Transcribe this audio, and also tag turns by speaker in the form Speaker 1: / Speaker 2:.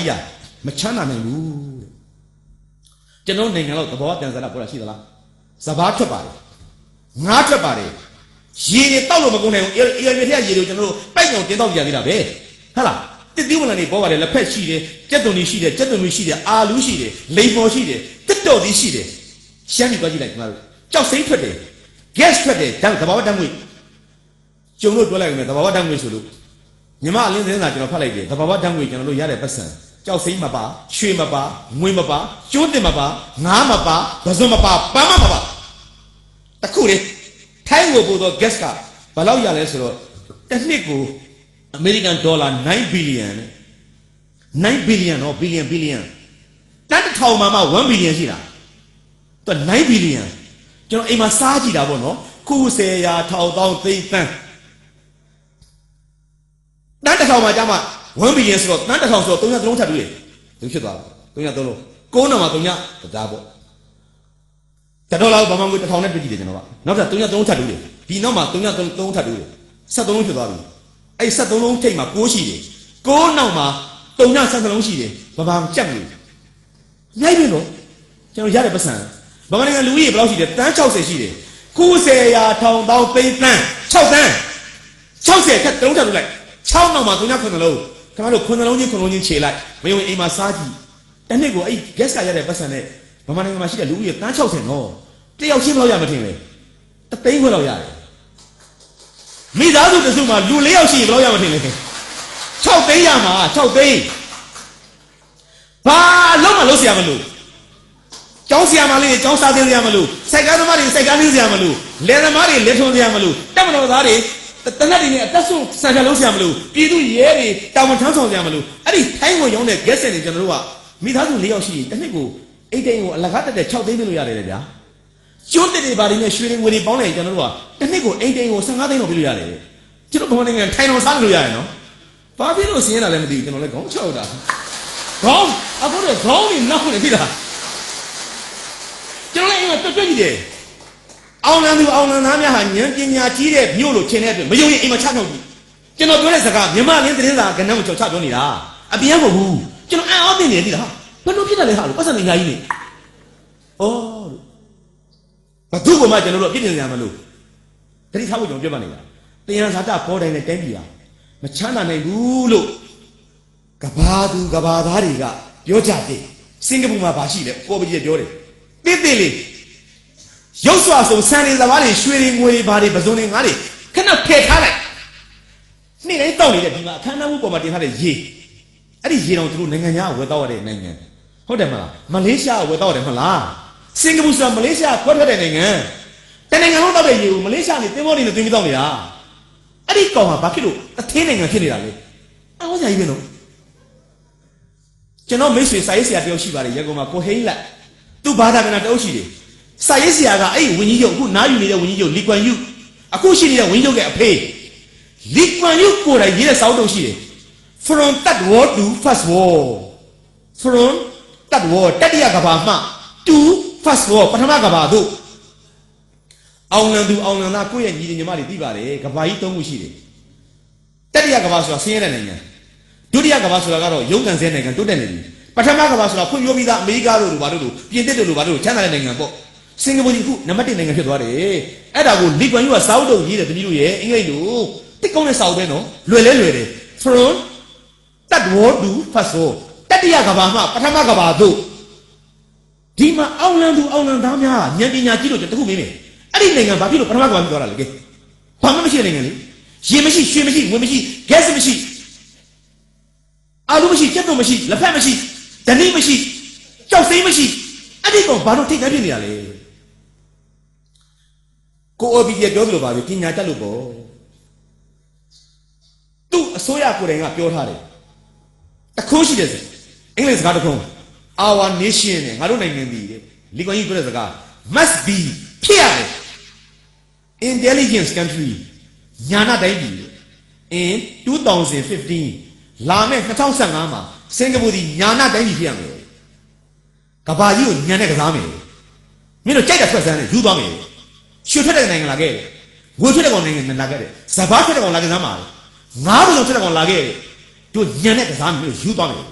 Speaker 1: 呀，没抢那内幕。这种人家老多少点子了，不知道晓得啦？十八出八的，5出8的，现在道路没工程，一天一路就白鸟颠倒家的了呗。好了，这地方那里包括的那块细的，这东西细的，这东西细的，阿鲁细的，雷锋细的，这到底细的，想你过去来嘛？叫谁出的？gas 出的，咱十八单位，就路过来个，十八单位收入。你妈领人那就跑来的，十八单位就路也来不省。叫谁嘛吧，水嘛吧，煤嘛吧，酒店嘛吧，牙嘛吧，不是嘛吧，爸妈嘛吧，他苦的，泰国不多 gas 卡，把老家来说，但是那个 American dollar 9 billion or billion， 但是淘妈妈1 billion 是啦，都9 billion， 就哎嘛啥子啦不喏，苦些呀，淘到对分，但是淘妈家嘛。1 billion 说，难得上说，东亚都弄差多嘞，都晓得了，东亚都弄，高那嘛东亚不咋不，这到了爸妈会这淘那不记得知道吧？那不是东亚都弄差多嘞，比那嘛东亚都弄差多嘞，啥都弄晓得了，哎啥都弄这嘛过去的，高那嘛东亚啥都弄去的，爸爸讲的，哪边咯？讲家里不san，爸爸那个路也不老去的，单超谁去的？苦些呀，淘到北山，超山，超些他都弄差多嘞，超那嘛东亚可能喽。他妈的，可能你起来，没有一马杀鸡，但那个哎，gas 卡也得不省嘞，妈妈那个嘛是个路也单超成哦，这要钱老爷没听嘞，他等会老爷嘞，没啥子的时候嘛，路里要钱老爷没听嘞，超等呀嘛，超等，把老嘛老是呀嘛路，教是呀嘛嘞，教啥子呀嘛路，晒干他妈的晒干的呀嘛路，练他妈的练成呀嘛路，干不到啥的。但那里呢，但是三家老乡们喽，比如爷的，大门厂厂家们喽，啊，你台湾用的这些人讲的话，没他说李老师，但那个一点我那个在炒对面路下来的呀，就在这把里面学的我的帮来讲的话，但那个一点我上下点路比路下来的，就是帮那个台湾山路下来喏，把别路线那来没得，就那来讲巧的，讲啊不是讲你哪会的对的，就那因为对的。အောင်လန်းသူအောင်လန်းသားများဟာဉာဏ်ပညာကြီးတဲ့မြို့လို့ထင်တဲ့အတွက်မယုံရင်အိမ်မှာချဖြောက်ကြည့်ကျွန်တော်ပြောတဲ့စကားမြန်မာလင်းသတင်းစာကဏ္ဍကိုချပြောနေတာအပြင်းမဟုတ်ဘူးကျွန်တော်အံ့ဩနေတယ်သိလားဘယ်လိုဖြစ်တယ်လဲဟာလို့ပတ်စံနေညာကြီးနေဩဘာသူ့ကိုမှကျွန်တော်တို့အပြစ်တင်ကြမလို့တတိထားဖို့ကျွန်တော်ပြောပါနေတာတရားဇာတပေါ်တိုင်းနဲ့တိုင်းပြည်ဟာမချမ်းသာနိုင်ဘူးလို့ကဘာသူကဘာသားတွေကပြောကြတယ်စင်ကာပူမှာဘာရှိလဲပေါ်ပကြီးပြောတယ်တိတိလေးရုပ်စွာဆုံးစံနေစကားတွေရွှေတွေငွေတွေဘာတွေပစုံတွေငါးတွေခဏဖယ်ထားလိုက်နေ့တိုင်းတောက်နေတဲ့ဒီမှာအခမ်းအနားမှုပေါ်မှာတင်ထားတဲ့ရေအဲ့ဒီရေတောင်သူတို့နိုင်ငံခြားဝယ်တောက်ရတဲ့နိုင်ငံဟုတ်တယ်မလားမလေးရှားဝယ်တောက်ရတယ်မလားစင်ကာပူဆိုတာမလေးရှားခွဲထွက်တဲ့နိုင်ငံတနိုင်ငံလုံးတောက်တဲ့ရေကိုမလေးရှားနေသင်္ဘောတွေနဲ့တွင်းပြီးတောက်နေတာအဲ့ဒီကောင်ကဘာဖြစ်လို့အထင်းနိုင်ငံဖြစ်နေတာလဲအော်ဆရာကြီးပဲနော်ကျွန်တော်မိတ်ဆွေစာရေးဆရာတယောက်ရှိပါတယ်ရန်ကုန်မှာကိုဟိန်းလက်သူ့ဘာသာပြန်တအုပ်ရှိတယ်စာရေးဆရာကအဲ့ဝင်းကြီးချုပ်အခုနားယူနေတဲ့ဝင်းကြီးချုပ်လီကွမ်ယူအခုရှိနေတဲ့ဝင်းကြီးချုပ်ရဲ့အဖေလီကွမ်ယူကိုယ်တိုင်ရေးတဲ့စာအုပ်တုံးရှိတယ် From Third War to First War From Third War တတိယကမ္ဘာမှ to First War ပထမကမ္ဘာသို့အောင်လန်သူအောင်လန်သားကိုယ့်ရဲ့ညီညီမတွေသိပါတယ်ကမ္ဘာကြီး၃ခုရှိတယ်တတိယကမ္ဘာဆိုတာဆင်းရဲတဲ့နိုင်ငံဒုတိယကမ္ဘာဆိုတာကတော့ရုပ်ကံစဲနိုင်ငံတိုးတက်နေပြီပထမကမ္ဘာဆိုတာဖွံ့ဖြိုးပြီးသားအမေရိကတို့လိုဘာတို့လိုပြင်သစ်တို့လိုဘာတို့လိုချမ်းသာတဲ့နိုင်ငံပေါ့စင်ကာပူကြီးခုနံပါတ်1နိုင်ငံဖြစ်သွားတယ်အဲ့ဒါကိုလီကွမ်ယူကစာအုပ်တုံးရေးတယ်တမီးတို့ရဲ့အင်္ဂလိပ်လိုတစ်ကောင်းတဲ့စာအုပ်ပဲနော်လွယ်တယ် From Third War to First War တတိယကမ္ဘာမှပထမကမ္ဘာသို့ဒီမှာအောင်လန်းသူအောင်လန်းသားများဉာဏ်ပညာကြီးလို့တခုမင်းမယ်အဲ့ဒီနိုင်ငံဘာဖြစ်လို့ပထမကမ္ဘာဖြစ်သွားတာလဲကဲဘာမှမရှိတဲ့နိုင်ငံလေရေမရှိရွှေမရှိငွေမရှိ gas မရှိအာလူမရှိကြက်တော့မရှိလက်ဖက်မရှိဓနိမရှိကြောက်စိမ့်မရှိအဲ့ဒီကောင်ဘာလို့ထိတ်တန်းဖြစ်နေတာလဲကိုအိုဘီပြောသလိုပါပဲပညာတတ်လို့ပေါ့သူ့အစိုးရကိုယ်တိုင်ကပြောထားတယ်တခုရှိတယ်ဆိုအင်္ဂလိပ်စကားတစ်ခု our nation နဲ့ငါတို့နိုင်ငံတည်တယ်လီကွမ်ကြီးပြောတဲ့စကား must be ဖြစ်ရတယ် intelligence country ညာနာတိုင်းပြည် in 2015လာမယ့်2015မှာစင်ကာပူဒီညာနာတိုင်းပြည်ဖြစ်ရမယ်ကဘာကြီးကိုညာနဲ့ကစားမယ်မင်းတို့ကြိုက်တဲ့ထွက်စမ်းနဲ့ယူသွားမယ်ရွှေထွက်တဲ့နိုင်ငံလာခဲ့တယ်ငွေထွက်တဲ့ကောင်နိုင်ငံလာခဲ့တယ်စဘာထွက်တဲ့ကောင်လာခဲ့စမ်းပါငါးဘုံထွက်တဲ့ကောင်လာခဲ့တယ်တို့ညာနဲ့ကစားမယ်ယူသွားမယ်